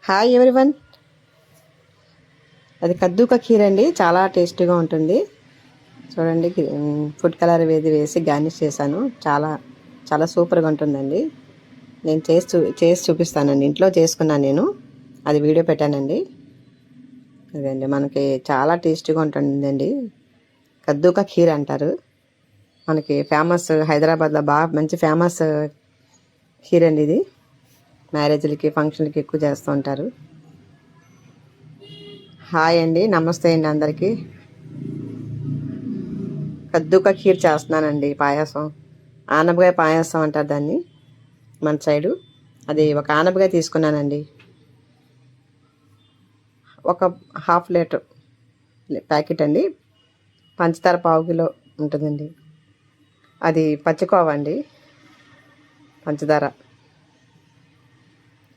Hi everyone. అది కద్దూక ఖీర్ అండి, చాలా టేస్టీగా ఉంటుంది. చూడండి, ఫుడ్ కలర్ వేసి గార్నిష్ చేశాను. చాలా చాలా సూపర్గా ఉంటుందండి. నేను చేసి చూపిస్తానండి. ఇంట్లో చేసుకున్నాను నేను, అది వీడియో పెట్టానండి. అదండి, మనకి చాలా టేస్టీగా ఉంటుందండి. కద్దూక ఖీర్ అంటారు. మనకి ఫేమస్, హైదరాబాద్లో బాగా మంచి ఫేమస్ ఖీర్ అండి ఇది. మ్యారేజ్లకి, ఫంక్షన్లకి ఎక్కువ చేస్తూ ఉంటారు. హాయ్ అండి, నమస్తే అండి అందరికీ. కద్దూక ఖీర్ చేస్తున్నానండి, పాయసం. ఆనపకాయ పాయసం అంటారు దాన్ని మన సైడు. అది ఒక ఆనపకాయ తీసుకున్నానండి, ఒక హాఫ్ లీటర్ ప్యాకెట్ అండి. పంచదార పావు కిలో ఉంటుందండి. అది పచ్చికోవ అండి, పంచదార.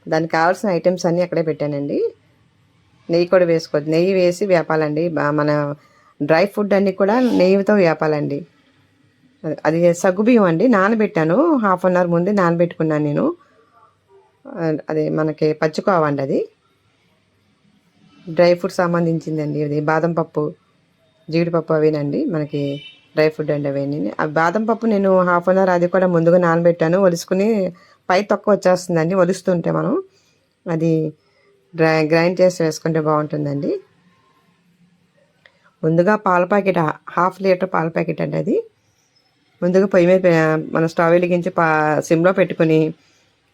దానికి కావాల్సిన ఐటమ్స్ అన్నీ అక్కడే పెట్టానండి. నెయ్యి కూడా వేసుకోవచ్చు, నెయ్యి వేసి వేపాలండి. మన డ్రై ఫుడ్ అన్నీ కూడా నెయ్యితో వేపాలండి. అది సగ్గుబియ్యం అండి, నానబెట్టాను. హాఫ్ అన్ అవర్ ముందే నానబెట్టుకున్నాను నేను. అది మనకి పచ్చికోవండి, అది డ్రై ఫ్రూట్ సంబంధించిందండి. అది బాదం పప్పు, జీడిపప్పు అవేనండి మనకి డ్రై ఫ్రూట్ అండి అవన్నీ. ఆ బాదం పప్పు నేను హాఫ్ అన్ అవర్ అది కూడా ముందుగా నానబెట్టాను. ఒలుసుకుని పై తొక్క వచ్చేస్తుందండి ఒలుస్తుంటే. మనం అది గ్రైండ్ చేసి వేసుకుంటే బాగుంటుందండి. ముందుగా పాల ప్యాకెట్, హాఫ్ లీటర్ పాల ప్యాకెట్ అండి అది. ముందుగా పొయ్యి మీద మన స్టవ్ వెలిగించి సిమ్లో పెట్టుకుని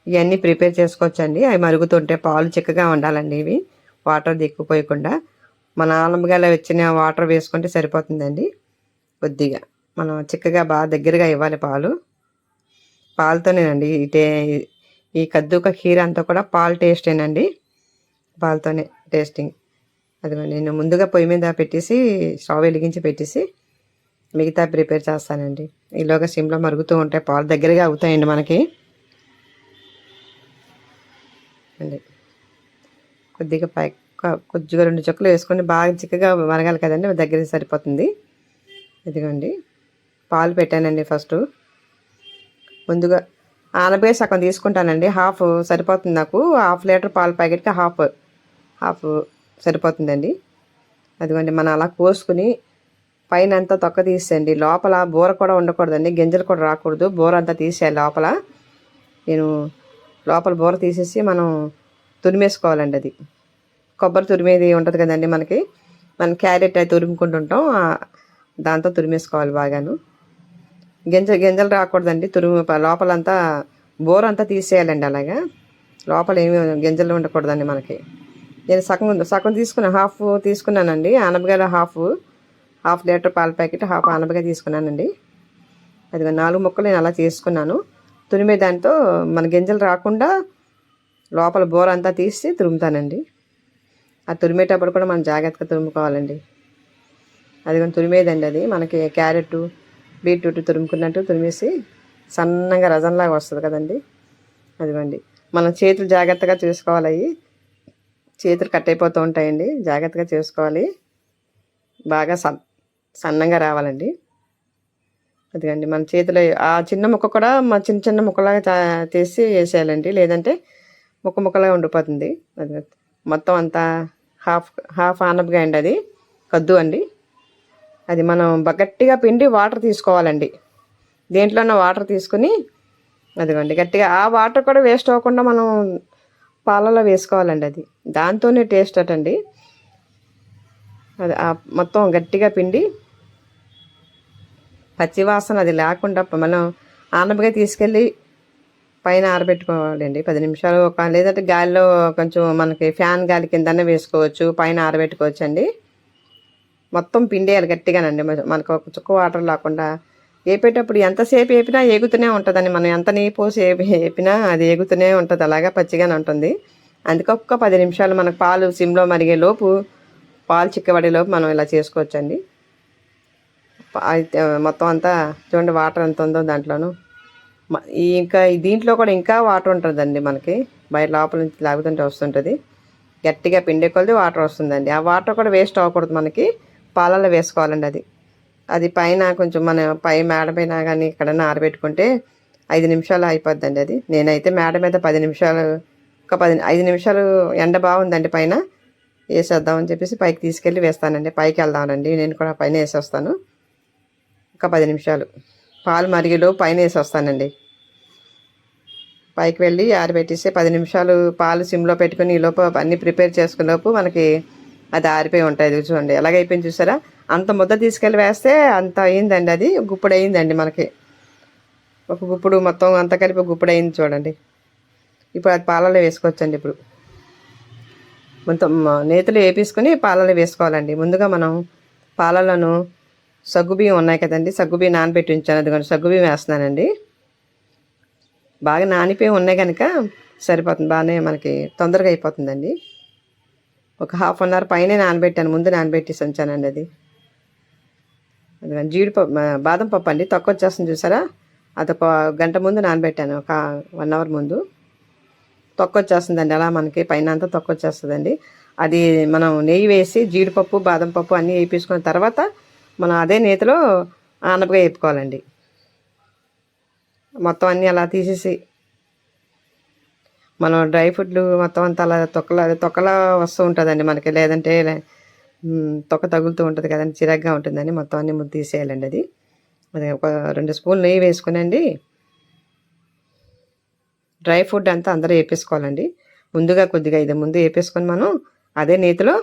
ఇవన్నీ ప్రిపేర్ చేసుకోవచ్చండి. అవి మరుగుతుంటే పాలు చిక్కగా ఉండాలండి. ఇవి వాటర్ దిక్కుపోయకుండా మన ఆనపకాయలో వచ్చిన వాటర్ వేసుకుంటే సరిపోతుందండి. కొద్దిగా మనం చిక్కగా బాగా దగ్గరగా ఇవ్వాలి పాలు. పాలతోనేనండి ఈ కద్దూక ఖీర్ అంతా కూడా పాలు టేస్టేనండి, పాలతోనే టేస్టింగ్. అది నేను ముందుగా పొయ్యి మీద పెట్టేసి, స్టవ్ వెలిగించి పెట్టేసి మిగతా ప్రిపేర్ చేస్తానండి. ఈలోగా సిమ్లో మరుగుతూ ఉంటాయి, పాలు దగ్గరగా అవుతాయండి మనకి అండి. కొద్దిగా కొద్దిగా 2 చుక్కలు వేసుకొని బాగా చిక్కగా మరగాలి కదండి, దగ్గరికి సరిపోతుంది. ఇదిగోండి, పాలు పెట్టానండి. ఫస్ట్ ముందుగా ఆనపకాయ సగం తీసుకుంటానండి, హాఫ్ సరిపోతుంది నాకు. హాఫ్ లీటర్ పాల ప్యాకెట్కి హాఫ్ సరిపోతుందండి. అదిగోండి, మనం అలా కోసుకుని పైన అంతా తొక్క తీసేయండి. లోపల బూర కూడా ఉండకూడదండి, గింజలు కూడా రాకూడదు. బూర అంతా తీసేయాలి లోపల. నేను లోపల బూర తీసేసి మనం తురిమేసుకోవాలండి. అది కొబ్బరి తురిమేది ఉంటుంది కదండి మనకి, మనం క్యారెట్ అది తురుముకుంటుంటాం, దాంతో తురిమేసుకోవాలి బాగాను. గింజలు రాకూడదండి. లోపలంతా బూర అంతా తీసేయాలండి. అలాగా లోపల ఏమి గింజలు ఉండకూడదండి మనకి. నేను సగం తీసుకున్నాను, హాఫ్ తీసుకున్నానండి. ఆనపకాయలో హాఫ్ లీటర్ పాల ప్యాకెట్, హాఫ్ ఆనపకాయ తీసుకున్నానండి. అది 4 ముక్కలు నేను అలా చేసుకున్నాను. తురిమే దాంతో మన గింజలు రాకుండా లోపల బూర అంతా తీసి తురుముతానండి. ఆ తురిమేటప్పుడు కూడా మనం జాగ్రత్తగా తురుముకోవాలండి. అది కానీ తురిమేదండి, అది మనకి క్యారెట్, బీట్రూట్ తురుముకున్నట్టు తురిమేసి సన్నగా రజంలాగా వస్తుంది కదండి. అదిగోండి, మనం చేతులు జాగ్రత్తగా చేసుకోవాలి. అవి చేతులు కట్ అయిపోతూ ఉంటాయండి, జాగ్రత్తగా చేసుకోవాలి. బాగా సన్నంగా రావాలండి. అదిగండి, మన చేతిలో ఆ చిన్న ముక్క కూడా చిన్న చిన్న ముక్కలాగా తీసి వేసేయాలండి, లేదంటే ముక్కలాగా ఉండిపోతుంది. అది మొత్తం అంతా హాఫ్ ఆనపకాయ అండి, అది కద్దు అండి. అది మనం గట్టిగా పిండి వాటర్ తీసుకోవాలండి. దేంట్లోనో వాటర్ తీసుకుని అదిగోండి గట్టిగా, ఆ వాటర్ కూడా వేస్ట్ అవ్వకుండా మనం పాలలో వేసుకోవాలండి. అది దాంతోనే టేస్ట్ అటండి. అది మొత్తం గట్టిగా పిండి పచ్చివాసన అది లేకుండా మనం ఆనపకాయ తీసుకెళ్ళి పైన ఆరబెట్టుకోవాలండి 10 నిమిషాలు. లేదంటే గాలిలో కొంచెం మనకి ఫ్యాన్ గాలి కిందనే వేసుకోవచ్చు, పైన ఆరబెట్టుకోవచ్చు అండి. మొత్తం పిండేయాలి గట్టిగానండి, మనకు ఒక చుక్క వాటర్ లేకుండా. వేపేటప్పుడు ఎంతసేపు వేపినా ఏగుతూనే ఉంటుందండి. మనం ఎంత నెయ్యి పోసి వేపినా అది ఏగుతూనే ఉంటుంది, అలాగా పచ్చిగానే ఉంటుంది. అందుకే ఒక్క 10 నిమిషాలు మనకు పాలు సిమ్లో మరిగే లోపు, పాలు చిక్కబడేలోపు మనం ఇలా చేసుకోవచ్చండి. మొత్తం అంతా చూడండి, వాటర్ ఎంత ఉందో దాంట్లోనూ. ఇంకా దీంట్లో కూడా ఇంకా వాటర్ ఉంటుందండి మనకి, బయట లోపల నుంచి లాగుతుంటే వస్తుంటుంది. గట్టిగా పిండే కొలది వాటర్ వస్తుందండి. ఆ వాటర్ కూడా వేస్ట్ అవ్వకూడదు, మనకి పాలల్లో వేసుకోవాలండి. అది పైన కొంచెం మన మేడ పైన కానీ ఎక్కడైనా ఆరబెట్టుకుంటే 5 నిమిషాలు అయిపోద్దండి. అది నేనైతే మేడ మీద 10 నిమిషాలు ఒక 5 నిమిషాలు ఎండ బాగుందండి పైన వేసేద్దామని చెప్పేసి పైకి తీసుకెళ్ళి వేస్తానండి. పైకి వెళ్దామనండి, నేను కూడా పైన వేసేస్తాను. ఒక 10 నిమిషాలు పాలు మరిగేలోపు పైన వేసి వస్తానండి. పైకి వెళ్ళి ఆరిపెట్టేసి 10 నిమిషాలు పాలు సిమ్లో పెట్టుకుని ఈలోపు అన్నీ ప్రిపేర్ చేసుకునేలోపు మనకి అది ఆరిపోయి ఉంటుంది. చూడండి ఎలాగైపోయింది చూసారా. అంత ముద్ద తీసుకెళ్ళి వేస్తే అంత అయిందండి, అది గుప్పుడు అయిందండి మనకి. ఒక గుప్పుడు మొత్తం అంతా కలిపి గుప్పుడు అయింది చూడండి. ఇప్పుడు అది పాలలో వేసుకోవచ్చండి. ఇప్పుడు మొత్తం నేతిలో వేపించుకొని పాలలో వేసుకోవాలండి. ముందుగా మనం పాలలను సగ్గుబియ్యం ఉన్నాయి కదండి, సగ్గుబియ్యం నానబెట్టి ఉంచాను. అదిగోండి సగ్గుబియ్యం వేస్తున్నానండి. బాగా నానిపోయి ఉన్నాయి కనుక సరిపోతుంది, బాగానే మనకి తొందరగా అయిపోతుందండి. ఒక 1/2 అవర్ పైనే నానబెట్టాను, ముందు నానబెట్టేసి ఉంచానండి. అది జీడిపప్పు బాదం పప్పు అండి, తక్కువ వచ్చేస్తుంది చూసారా. అది ఒక గంట ముందు నానబెట్టాను, ఒక 1 అవర్ ముందు. తొక్క వచ్చేస్తుందండి, అలా మనకి పైన అంతా తొక్క వచ్చేస్తుందండి. అది మనం నెయ్యి వేసి జీడిపప్పు బాదం పప్పు అన్నీ వేయించుకున్న తర్వాత మనం అదే నేతిలో ఆనపగా వేపుకోవాలండి. మొత్తం అన్నీ అలా తీసేసి మనం డ్రై ఫ్రూట్లు మొత్తం అంతా అలా తొక్కలా వస్తూ ఉంటుందండి మనకి, లేదంటే తొక్క తగులుతూ ఉంటుంది కదండి, చిరాగ్గా ఉంటుందని మొత్తం అన్నీ ముద్ద తీసేయాలండి. అది ఒక 2 స్పూన్లు నెయ్యి వేసుకునండి. డ్రై ఫ్రూట్ అంతా అందరూ వేపేసుకోవాలండి. ముందుగా కొద్దిగా ఇది ముందు వేపేసుకొని మనం అదే నేతిలో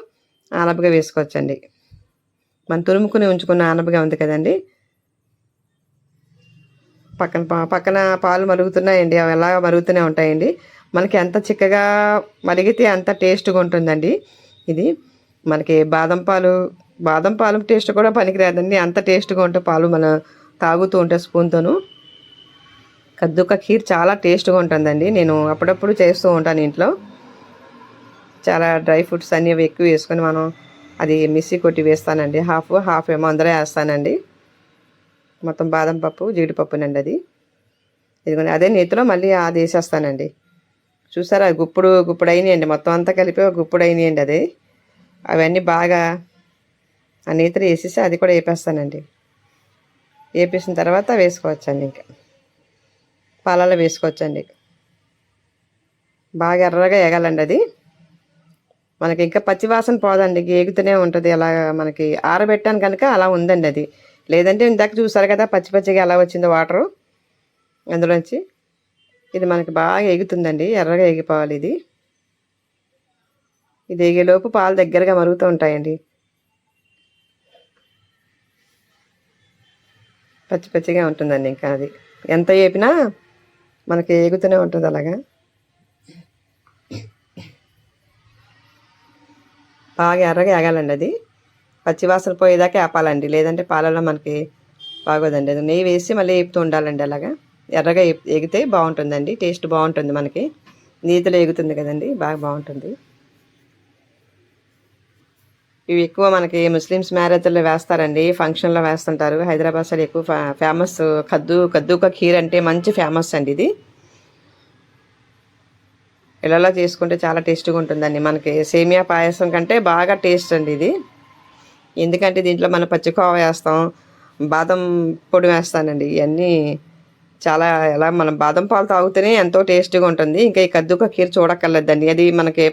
ఆనపగా వేసుకోవచ్చండి. మనం తురుముకుని ఉంచుకున్న ఆనపగా ఉంది కదండి, పక్కన పాలు మరుగుతున్నాయండి, అవి ఎలా మరుగుతూనే ఉంటాయండి. మనకి ఎంత చిక్కగా మరిగితే అంత టేస్ట్గా ఉంటుందండి. ఇది మనకి బాదం పాలు టేస్ట్ కూడా పనికిరాదండి, అంత టేస్ట్గా ఉంటే పాలు మనం తాగుతూ ఉంటే స్పూన్తోను. కద్దుక ఖీర్ చాలా టేస్ట్గా ఉంటుందండి. నేను అప్పుడప్పుడు చేస్తూ ఉంటాను ఇంట్లో. చాలా డ్రై ఫ్రూట్స్ అన్నీ ఎక్కువ వేసుకొని మనం అది మిక్సీ కొట్టి వేస్తానండి. హాఫ్ ఏమో అందరూ వేస్తానండి. మొత్తం బాదం పప్పు జీడిపప్పునండి అది. ఇదిగోండి అదే నేతిలో మళ్ళీ అది వేసేస్తానండి. చూసారా గుప్పుడు అయినాయండి, మొత్తం అంతా కలిపి గుప్పుడు అయినాయండి. అది అవన్నీ బాగా ఆ నేతిలో వేసేసి అది కూడా వేపేస్తానండి. వేపేసిన తర్వాత వేసుకోవచ్చండి, ఇంకా పాలలో వేసుకోవచ్చండి. బాగా ఎర్రగా ఎగాలండి అది. మనకి ఇంకా పచ్చివాసన పోదండి, ఏగుతూనే ఉంటుంది. అలా మనకి ఆరబెట్టాను కనుక అలా ఉందండి అది. లేదంటే ఇందాక చూసారు కదా పచ్చిగా ఎలా వచ్చిందో వాటరు అందులోంచి. ఇది మనకి బాగా ఎగుతుందండి, ఎర్రగా ఎగిపోవాలి ఇది. ఇది ఎగేలోపు పాలు దగ్గరగా మరుగుతూ ఉంటాయండి. పచ్చిగా ఉంటుందండి. ఇంకా అది ఎంత వేపినా మనకి ఎగుతూనే ఉంటుంది అలాగా. బాగా ఎర్రగా ఎగాలండి అది, పచ్చివాసన పోయేదాకా ఆపాలండి, లేదంటే పాలలో మనకి బాగోదండి. అది నెయ్యి వేసి మళ్ళీ వేపుతూ ఉండాలండి. అలాగా ఎర్రగా ఎగితే బాగుంటుందండి, టేస్ట్ బాగుంటుంది. మనకి నీతిలో ఎగుతుంది కదండి, బాగా బాగుంటుంది. ఇవి ఎక్కువ మనకి ముస్లిమ్స్ మ్యారేజ్లో వేస్తారండి, ఫంక్షన్లో వేస్తుంటారు. హైదరాబాద్ సైడ్ ఎక్కువ ఫేమస్ కద్దుక ఖీర్ అంటే మంచి ఫేమస్ అండి. ఇది ఇళ్ళలో చేసుకుంటే చాలా టేస్ట్గా ఉంటుందండి. మనకి సేమియా పాయసం కంటే బాగా టేస్ట్ అండి ఇది. ఎందుకంటే దీంట్లో మనం పచ్చికోవ వేస్తాం, బాదం పొడి వేస్తానండి. ఇవన్నీ చాలా ఎలా మనం బాదం పాలు తాగితేనే ఎంతో టేస్ట్గా ఉంటుంది. ఇంకా ఈ కద్దుక ఖీర్ చూడక్కర్లేదండి, అది మనకి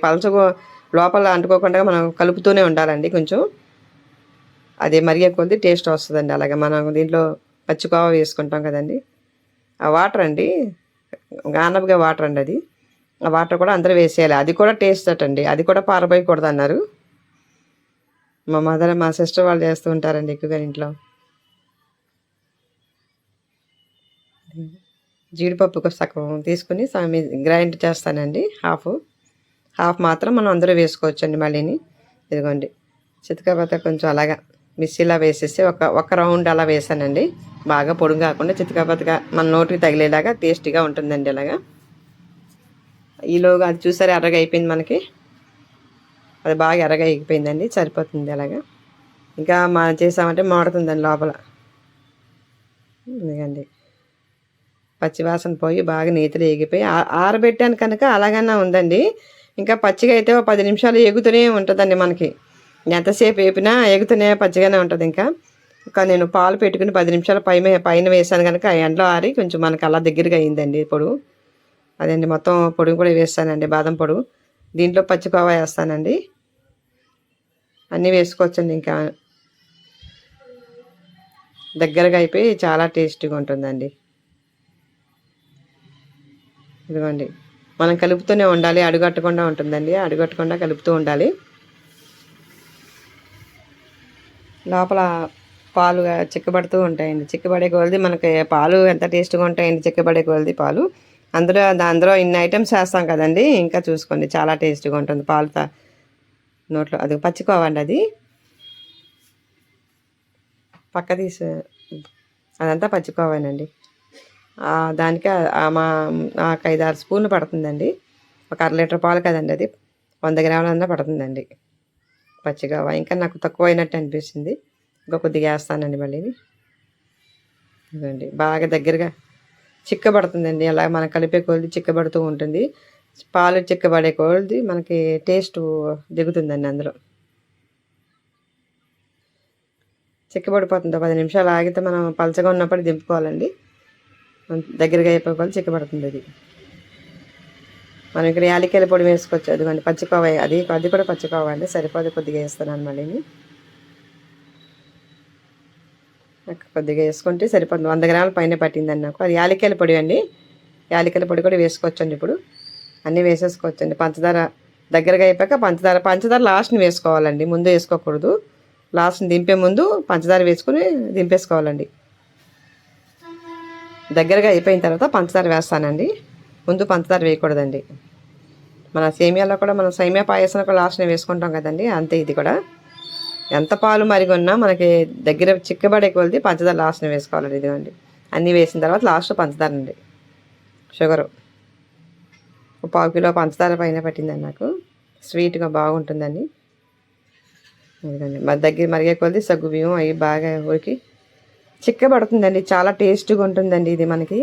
లోపల అంటుకోకుండా మనం కలుపుతూనే ఉండాలండి. కొంచెం అది మరిగే కొద్ది టేస్ట్ వస్తుందండి. అలాగే మనం దీంట్లో పచ్చికోవ వేసుకుంటాం కదండి, ఆ వాటర్ అండి, గానబగా వాటర్ అండి అది. ఆ వాటర్ కూడా అందరూ వేసేయాలి, అది కూడా టేస్ట్ అండి. అది కూడా పారబోయకూడదు అన్నారు. మా సిస్టర్ వాళ్ళు చేస్తూ ఉంటారండి ఎక్కువగా ఇంట్లో. జీడిపప్పు సగం తీసుకుని గ్రైండ్ చేస్తానండి. హాఫ్ మాత్రం మనం అందరూ వేసుకోవచ్చండి. మళ్ళీని ఇదిగోండి చితకబత్త కొంచెం అలాగా మిక్సీలా వేసేసి ఒక రౌండ్ అలా వేసానండి. బాగా పొడుగు కాకుండా చితకబత్తగా మన నోటికి తగిలేలాగా టేస్టీగా ఉంటుందండి. అలాగా ఈలోగా అది చూసారా ఎర్రగా అయిపోయింది మనకి, అది బాగా ఎర్రగా ఎగిపోయిందండి, సరిపోతుంది. అలాగా ఇంకా చేసామంటే మాడుతుందండి లోపల. ఎందుకండి పచ్చివాసన పోయి బాగా నేతిలో ఎగిపోయి ఆరబెట్టాను కనుక అలాగన్నా ఉందండి. ఇంకా పచ్చిగా అయితే 10 నిమిషాలు ఎగుతూనే ఉంటుందండి మనకి, ఎంతసేపు వేపినా ఎగుతూనే పచ్చిగానే ఉంటుంది. ఇంకా నేను పాలు పెట్టుకుని 10 నిమిషాలు పైన వేసాను కనుక ఎండలో ఆరి కొంచెం మనకి అలా దగ్గరగా అయిందండి. ఇప్పుడు అదండి మొత్తం పొడి కూడా వేస్తానండి, బాదం పొడి. దీంట్లో పచ్చికోవా వేస్తానండి. అన్నీ వేసుకోవచ్చండి. ఇంకా దగ్గరగా అయిపోయి చాలా టేస్టీగా ఉంటుందండి. ఇదిగోండి, మనం కలుపుతూనే ఉండాలి, అడుగట్టకుండా ఉంటుందండి. అడుగట్టకుండా కలుపుతూ ఉండాలి. లోపల పాలు చిక్కబడుతూ ఉంటాయండి. చిక్కబడే కొలది మనకి పాలు ఎంత టేస్ట్గా ఉంటాయండి, చిక్కబడే కొలది పాలు. అందులో ఇన్ని ఐటమ్స్ వేస్తాం కదండి, ఇంకా చూసుకోండి చాలా టేస్ట్గా ఉంటుంది. పాలు నోట్లో అది పచ్చికోవండి, అది పక్క తీసి అదంతా పచ్చికోవానండి. దానికి నాకు 5-6 స్పూన్లు పడుతుందండి. ఒక 1/2 లీటర్ పాలు కదండి, అది 100 గ్రాములన్నా పడుతుందండి పచ్చికోవ. ఇంకా నాకు తక్కువ అయినట్టు అనిపిస్తుంది, ఇంకా కొద్దిగా వేస్తానండి మళ్ళీ. ఇదండి బాగా దగ్గరగా చిక్కబడుతుందండి. అలా మనం కలిపే కొలది చిక్కబడుతూ ఉంటుంది. పాలు చిక్కబడే కొలది మనకి టేస్ట్ దిగుతుందండి అందులో. చిక్కబడిపోతుంది. 10 నిమిషాలు ఆగితే మనం పలచగా ఉన్నప్పుడు దింపుకోవాలండి. దగ్గరగా అయిపోవాలి, చిక్కబడుతుంది అది. మనం ఇక్కడ యాలక్కాయల పొడి వేసుకోవచ్చు. అదిగోండి పచ్చికోవ, అది కూడా పచ్చికోవ అండి, సరిపోతే కొద్దిగా వేస్తున్నాను మళ్ళీ. కొద్దిగా వేసుకుంటే సరిపోతుంది. 100 గ్రాముల పైన పట్టిందండి నాకు. అది యాలక్కాయల పొడి అండి, యాలక్కాయల పొడి కూడా వేసుకోవచ్చండి. ఇప్పుడు అన్నీ వేసేసుకోవచ్చండి. పంచదార దగ్గరగా అయిపోయాక పంచదార లాస్ట్ని వేసుకోవాలండి, ముందు వేసుకోకూడదు. లాస్ట్ని దింపే ముందు పంచదార వేసుకుని దింపేసుకోవాలండి. దగ్గరగా అయిపోయిన తర్వాత పంచదార వేస్తానండి, ముందు పంచదార వేయకూడదండి. మన సేమియాలో కూడా మనం సేమియా పాయసం కూడా లాస్ట్ని వేసుకుంటాం కదండి, అంతే ఇది కూడా. ఎంత పాలు మరిగొన్నా మనకి దగ్గర చిక్కబడే కొలది పంచదార లాస్ట్ని వేసుకోవాలండి. ఇదిగోండి అన్నీ వేసిన తర్వాత లాస్ట్ పంచదార అండి, షుగరు 1/4 కిలో పంచదార పైన పట్టిందండి నాకు. స్వీట్గా బాగుంటుందండి. ఇదిగోండి దగ్గర మరిగే కొలది సగ్గు బియ్యం అవి బాగా ఉడికి చిక్కబడుతుందండి, చాలా టేస్ట్గా ఉంటుందండి. ఇది మనకి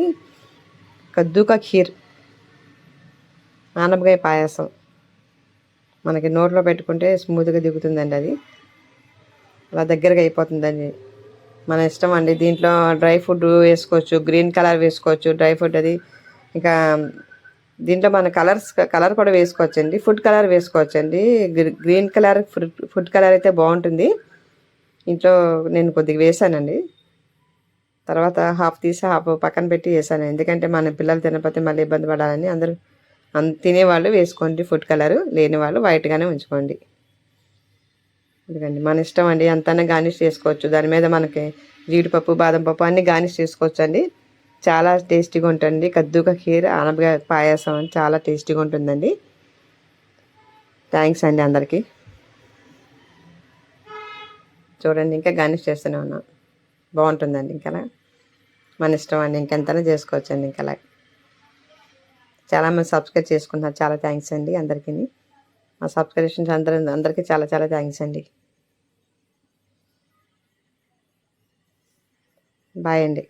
కద్దూకా ఖీర్, ఆనపకాయ పాయసం. మనకి నోట్లో పెట్టుకుంటే స్మూత్గా దిగుతుందండి అది, అలా దగ్గరగా అయిపోతుందండి. మన ఇష్టం అండి. దీంట్లో డ్రై ఫ్రూట్ వేసుకోవచ్చు, గ్రీన్ కలర్ వేసుకోవచ్చు డ్రై ఫ్రూట్ అది. ఇంకా దీంట్లో మన కలర్ కూడా వేసుకోవచ్చండి, ఫుడ్ కలర్ వేసుకోవచ్చండి. గ్రీన్ కలర్ ఫుడ్ కలర్ అయితే బాగుంటుంది. ఇంట్లో నేను కొద్దిగా వేసానండి, తర్వాత హాఫ్ తీసి హాఫ్ పక్కన పెట్టి వేసాను. ఎందుకంటే మన పిల్లలు తినకపోతే మళ్ళీ ఇబ్బంది పడాలని. అందరూ తినేవాళ్ళు వేసుకోండి ఫుడ్ కలరు, లేని వాళ్ళు వైట్గానే ఉంచుకోండి. ఎందుకండి మన ఇష్టం అండి, అంతనే గార్నిష్ చేసుకోవచ్చు. దాని మీద మనకి జీడిపప్పు, బాదం పప్పు అన్నీ గార్నిష్ చేసుకోవచ్చు అండి. చాలా టేస్టీగా ఉంటుంది. కద్దూకా ఖీర్, ఆనపకాయ పాయసం చాలా టేస్టీగా ఉంటుందండి. థ్యాంక్స్ అండి అందరికీ. చూడండి ఇంకా గార్నిష్ చేస్తూనే ఉన్నాం, బాగుంటుందండి. ఇంకా మన ఇష్టం అండి, ఇంకెంతనే చేసుకోవచ్చండి. ఇంకా చాలామంది సబ్స్క్రైబ్ చేసుకుంటున్నారు, చాలా థ్యాంక్స్ అండి అందరికీ. మా సబ్స్క్రిప్షన్స్ అందరికీ చాలా చాలా థ్యాంక్స్ అండి. బాయ్ అండి.